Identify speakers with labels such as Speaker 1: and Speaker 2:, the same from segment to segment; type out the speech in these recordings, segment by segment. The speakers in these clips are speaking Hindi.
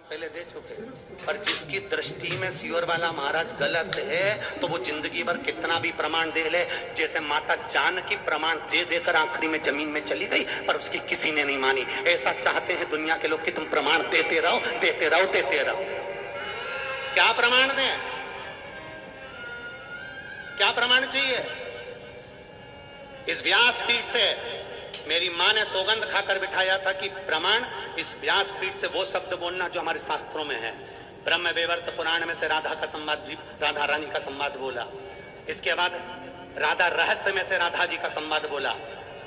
Speaker 1: पहले दे चुके। पर जिसकी दृष्टि में सियोर वाला महाराज गलत है तो वो जिंदगी भर कितना भी प्रमाण दे ले। जैसे माता जानकी प्रमाण दे देकर आखिरी में जमीन में चली गई पर उसकी किसी ने नहीं मानी। ऐसा चाहते हैं दुनिया के लोग कि तुम प्रमाण देते रहो देते रहो देते रहो। क्या प्रमाण दें? क्या प्रमाण चाहिए? इस व्यासपीठ से मेरी मां ने सौगंध खाकर बिठाया था कि प्रमाण इस व्यासपीठ से वो शब्द बोलना जो हमारे शास्त्रों में है। ब्रह्म वैवर्त पुराण में से राधा का संवाद, राधा रानी का संवाद बोला। इसके बाद राधा रहस्य में से राधा जी का संवाद बोला।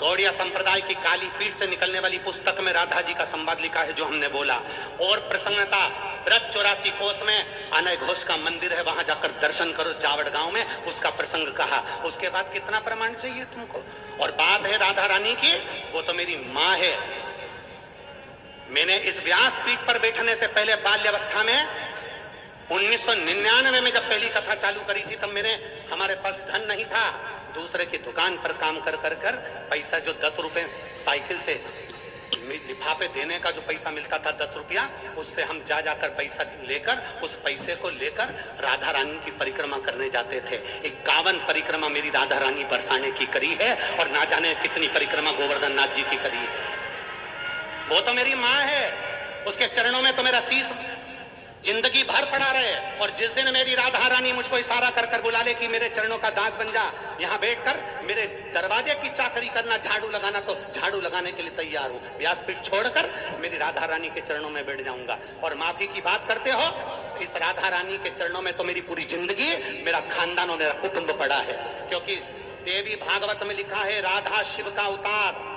Speaker 1: गौड़िया संप्रदाय की काली पीठ से निकलने वाली पुस्तक में राधा जी का संवाद लिखा है जो हमने बोला। और प्रसन्नता ब्रज 84 कोस में अनय घोष का मंदिर है, वहां जाकर दर्शन करो जावड़ गांव में, उसका प्रसंग कहा। उसके बाद कितना प्रमाण चाहिए तुमको? और बात है राधा रानी की, वो तो मेरी माँ है। मैंने इस व्यासपीठ पर बैठने से पहले बाल्यावस्था में 1999 में जब पहली कथा चालू करी थी तब हमारे पास धन नहीं था। दूसरे की दुकान पर काम कर पैसा जो 10 रुपए साइकिल से लिफाफे देने का जो पैसा मिलता था 10 रुपया, उससे हम जाकर पैसा लेकर उस पैसे को लेकर राधा रानी की परिक्रमा करने जाते थे। 51 परिक्रमा मेरी राधा रानी बरसाने की करी है और ना जाने कितनी परिक्रमा गोवर्धन नाथ जी की करी है। वो तो मेरी माँ है, उसके चरणों में तो मेरा शीश जिंदगी भर पड़ा रहे। और जिस दिन मेरी राधा रानी मुझको इशारा कर बुला ले कि मेरे चरणों का दास बन जा, यहाँ बैठकर मेरे दरवाजे की चाकरी करना, झाड़ू लगाना, तो झाड़ू लगाने के लिए तैयार हूँ। व्यासपीठ छोड़कर मेरी राधा रानी के चरणों में बैठ जाऊंगा। और माफी की बात करते हो, इस राधा रानी के चरणों में तो मेरी पूरी जिंदगी, मेरा खानदान और मेरा कुटुंब पड़ा है। क्योंकि देवी भागवत में लिखा है राधा शिव का अवतार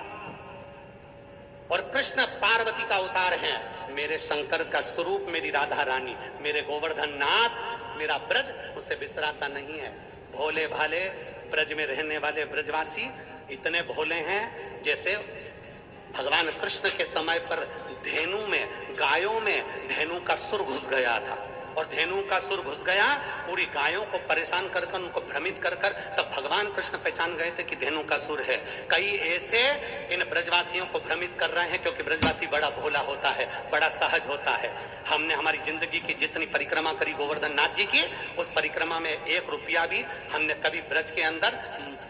Speaker 1: और कृष्ण पार्वती का अवतार है। मेरे शंकर का स्वरूप मेरी राधा रानी, मेरे गोवर्धन नाथ, मेरा ब्रज उससे बिसराता नहीं है। भोले भाले ब्रज में रहने वाले ब्रजवासी इतने भोले हैं जैसे भगवान कृष्ण के समय पर धेनु में, गायों में धेनु का सुर घुस गया था। और धेनु का सुर घुस गया, पूरी गायों को परेशान कर उनको भ्रमित कर तब भगवान कृष्ण पहचान गए थे कि धेनु का सुर है। कई ऐसे इन ब्रजवासियों को भ्रमित कर रहे हैं क्योंकि ब्रजवासी बड़ा भोला होता है, बड़ा सहज होता है। हमने हमारी जिंदगी की जितनी परिक्रमा करी गोवर्धन नाथ जी की, उस परिक्रमा में 1 रुपया भी हमने कभी ब्रज के अंदर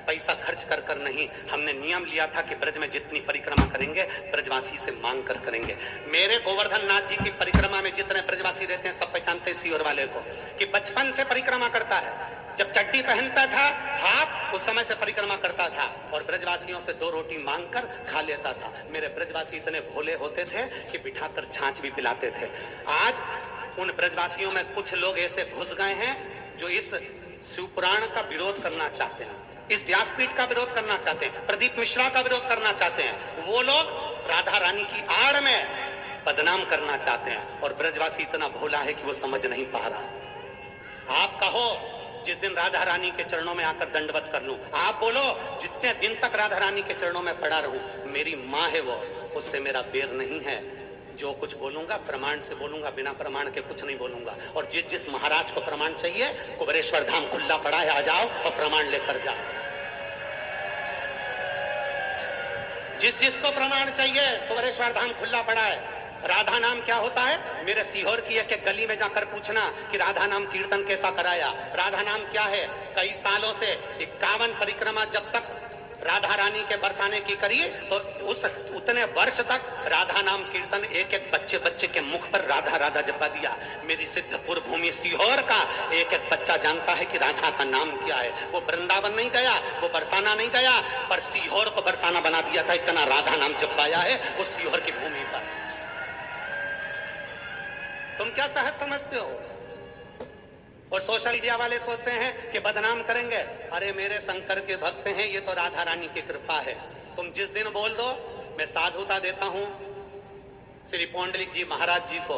Speaker 1: पैसा खर्च कर नहीं। हमने नियम लिया था कि ब्रज में जितनी परिक्रमा करेंगे ब्रजवासी से मांग कर करेंगे। मेरे गोवर्धन नाथ जी की परिक्रमा में जितने ब्रजवासी रहते हैं सब पहचानते हैं सियोर वाले को कि बचपन से परिक्रमा करता है। जब चड्डी पहनता था हाफ, उस समय से परिक्रमा करता था और ब्रजवासियों से 2 रोटी मांग कर खा लेता था। मेरे ब्रजवासी इतने भोले होते थे कि बिठाकर छाछ भी पिलाते थे। आज उन ब्रजवासियों में कुछ लोग ऐसे घुस गए हैं जो इस शिवपुराण का विरोध करना चाहते हैं, इस व्यासपीठ का विरोध करना चाहते हैं, प्रदीप मिश्रा का विरोध करना चाहते हैं। वो लोग राधा रानी की आड़ में बदनाम करना चाहते हैं और ब्रजवासी इतना भोला है कि वो समझ नहीं पा रहा। आप कहो जिस दिन राधा रानी के चरणों में आकर दंडवत कर लूं, आप बोलो जितने दिन तक राधा रानी के चरणों में पड़ा रहूं, मेरी माँ है वो, उससे मेरा बैर नहीं है। जो कुछ बोलूंगा प्रमाण से बोलूंगा, बिना प्रमाण के कुछ नहीं बोलूंगा। और जिस महाराज को प्रमाण चाहिए, कुबेरेश्वर धाम खुला पड़ा है, आ जाओ और प्रमाण लेकर जाओ। जिसको प्रमाण चाहिए, कुबेरेश्वर धाम खुला पड़ा है। राधा नाम क्या होता है? मेरे सीहोर की एक गली में जाकर पूछना कि राधा नाम कीर्तन कैसा कराया। राधा नाम क्या है? कई सालों से 51 परिक्रमा जब तक राधा रानी के बरसाने की करी तो उतने वर्ष तक राधा नाम कीर्तन एक बच्चे के मुख पर राधा राधा जपा दिया। मेरी सिद्धपुर भूमि सीहोर का एक बच्चा जानता है कि राधा का नाम क्या है। वो वृंदावन नहीं गया, वो बरसाना नहीं गया, पर सीहोर को बरसाना बना दिया था। इतना राधा नाम जपाया है उस सीहोर की भूमि पर। तुम क्या सहज समझते हो? और सोशल मीडिया वाले सोचते हैं कि बदनाम करेंगे। अरे मेरे शंकर के भक्त हैं, ये तो राधा रानी की कृपा है। तुम जिस दिन बोल दो, मैं साधुता देता हूं श्री पौंडलिक जी महाराज जी को,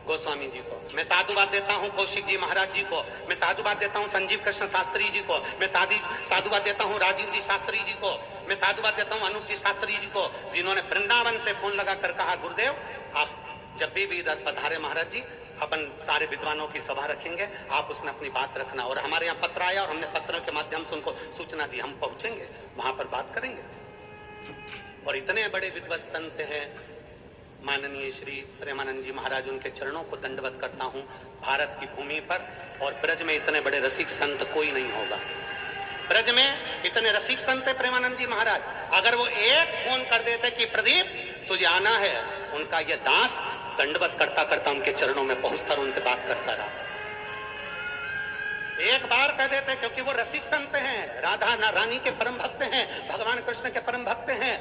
Speaker 1: गोस्वामी जी को, मैं साधुवाद देता हूं कौशिक जी महाराज जी को, मैं साधुवाद देता हूं संजीव कृष्ण शास्त्री जी को, मैं साधुवाद देता हूं राजीव जी शास्त्री जी को, मैं साधुवाद देता हूं अनूप जी शास्त्री जी को, जिन्होंने वृंदावन से फोन लगाकर कहा गुरुदेव आप जब भी इधर पधारे महाराज जी, अपन सारे विद्वानों की सभा रखेंगे, आप उसमें अपनी बात रखना। और हमारे यहाँ पत्र आया और हमने पत्र के माध्यम से उनको सूचना दी, हम पहुंचेंगे, वहां पर बात करेंगे। और इतने बड़े विद्वत संत हैं, माननीय श्री प्रेमानंद जी महाराज उनके चरणों को दंडवत करता हूँ भारत की भूमि पर। और ब्रज में इतने बड़े रसिक संत कोई नहीं होगा। ब्रज में इतने रसिक संत है प्रेमानंद जी महाराज, अगर वो एक फोन कर देते कि प्रदीप तुझे आना है, उनका ये दास दंडवत करता करता उनके चरणों में पहुंचकर उनसे बात करता रहा। एक बार कह देते, क्योंकि वो रसिक संत हैं, राधा रानी के परम भक्त हैं, भगवान कृष्ण के परम भक्त हैं।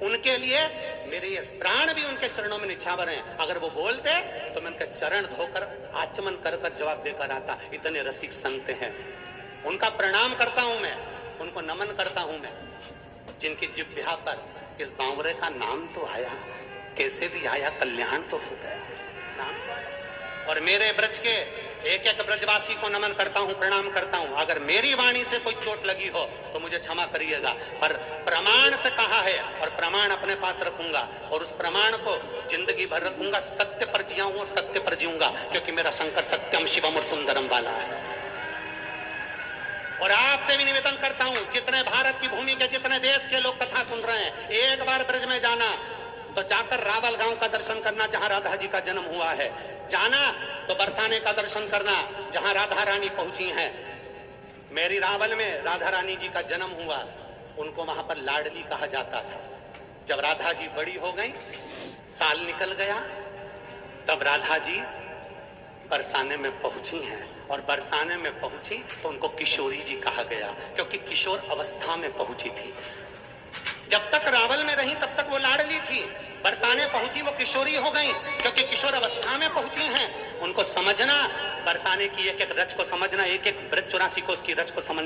Speaker 1: उनके लिए मेरे ये प्राण भी उनके चरणों में निछावर हैं। अगर वो बोलते तो मैं उनके चरण धोकर आचमन कर कर जवाब देकर आता। इतने रसिक संत हैं, उनका प्रणाम करता हूं मैं, उनको नमन करता हूं मैं, जिनकी जिह्वा पर इस बावरे का नाम तो आया, कैसे भी आया, कल्याण तो हो गया, नाम तो आया। और मेरे ब्रज के एक एक ब्रजवासी को नमन करता हूं, प्रणाम करता हूं। अगर मेरी वाणी से कोई चोट लगी हो तो मुझे क्षमा करिएगा, पर प्रमाण से कहा है और प्रमाण अपने पास रखूंगा और उस प्रमाण को जिंदगी भर रखूंगा। सत्य पर जियाऊं और सत्य पर जीऊंगा, क्योंकि मेरा शंकर सत्यम शिवम और सुंदरम वाला है। और आपसे भी निवेदन करता हूं, जितने भारत की भूमि के जितने देश के लोग कथा सुन रहे हैं, एक बार ब्रज में जाना तो जाकर रावल गांव का दर्शन करना, जहां राधा जी का जन्म हुआ है। जाना तो बरसाने का दर्शन करना, जहां राधा रानी पहुंची हैं। मेरी रावल में राधा रानी जी का जन्म हुआ, उनको वहां पर लाडली कहा जाता था। जब राधा जी बड़ी हो गई, साल निकल गया, तब राधा जी बरसाने में पहुंची हैं। और बरसाने में पहुंची तो उनको किशोरी जी कहा गया, क्योंकि किशोर अवस्था में पहुंची थी। जब तक रावल में रही तब तक वो लाडली थी, बरसाने पहुंची वो किशोरी हो गई, क्योंकि किशोर अवस्था में पहुंची हैं। उनको समझना, बरसाने की एक एक रच को समझना, एक एक ब्रज 84 को उसकी रच को समझना।